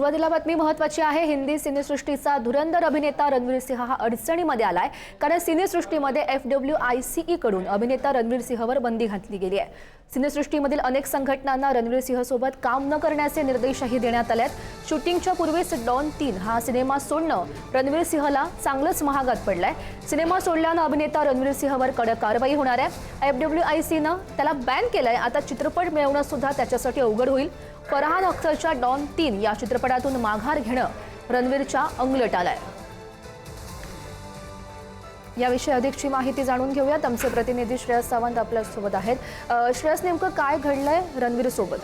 सुरुवातीला बातमी महत्त्वाची आहे। हिंदी सिनेसृष्टीचा धुरंधर अभिनेता रणवीर सिंह हा अडचणीमध्ये आलाय, कारण सिनेसृष्टीमध्ये FWICE कडून अभिनेता रणवीर सिंहवर बंदी घातली गेली आहे। सिनेसृष्टीमधील अनेक संघटनांना रणवीर सिंह सोबत काम न करण्याचे निर्देशही देण्यात आलेत। शूटिंगच्या पूर्वीच डॉन 3 हा सिनेमा सोडणं रणवीर सिंहला चांगलंच महागात पडलंय। सिनेमा सोडल्यानं अभिनेता रणवीर सिंहवर कडक कारवाई होणार आहे। FWICनं त्याला बॅन केलंय। आता चित्रपट मिळवणं सुद्धा त्याच्यासाठी अवघड होईल। फरहान अख्तरच्या डॉन 3 या चित्रपटातून माघार घेणं रणवीरच्या अंगलट आलंय। याविषयी अधिकची माहिती जाणून घेऊयात। आमचे प्रतिनिधी श्रेयस सावंत आपल्या सोबत आहेत। श्रेयस, नेमकं काय घडलंय रणवीर सोबत?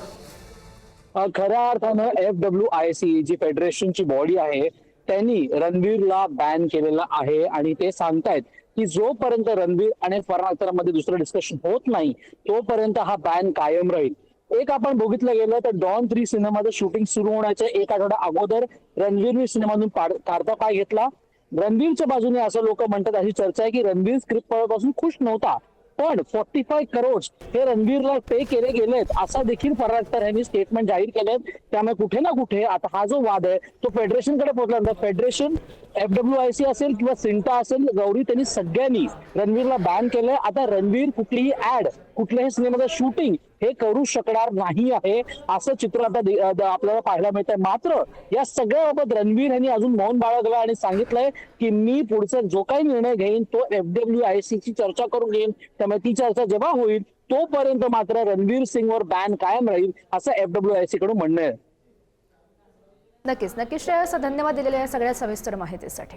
खऱ्या अर्थानं FWIC जी फेडरेशनची बॉडी आहे त्यांनी रणवीरला बॅन केलेला आहे आणि ते सांगतायत की जोपर्यंत रणवीर आणि फरहान अख्तरमध्ये दुसरं डिस्कशन होत नाही तोपर्यंत हा बॅन कायम राहील। एक आपण बघितलं गेलं तर डॉन 3 सिनेमाचं शूटिंग सुरू होण्याच्या एक आठवडा अगोदर रणवीरने सिनेमातून काढता पाय घेतला। रणवीरच्या बाजूने असं लोक म्हणतात, अशी चर्चा आहे की रणवीर स्क्रिप्ट पासून खुश नव्हता, पण 45 करोड हे रणवीरला पे केले गेलेत असा देखील फरहान अख्तर यांनी स्टेटमेंट जाहीर केलेत। त्यामुळे कुठे ना कुठे आता हा जो वाद आहे तो फेडरेशनकडे पोहोचला। फेडरेशन FWIC असेल किंवा सिंटा असेल, गौरी, त्यांनी सगळ्यांनी रणवीरला बॅन केलंय। आता रणवीर कुठलीही ऍड, कुठल्याही सिनेमाचं शूटिंग हे करू शकणार नाही आहे असं चित्र आता आपल्याला पाहायला मिळतंय। मात्र या सगळ्याबाबत रणवीर यांनी अजून मौन बाळगलं आणि सांगितलंय की मी पुढचा जो काही निर्णय घेईन तो FWIC ची चर्चा करून घेईन। त्यामुळे ती चर्चा जेव्हा होईल तोपर्यंत मात्र रणवीर सिंगवर बॅन कायम राहील असं FWIC कडून म्हणणं आहे। नक्कीच श्रेयस, धन्यवाद दिलेल्या सगळ्या सविस्तर माहितीसाठी।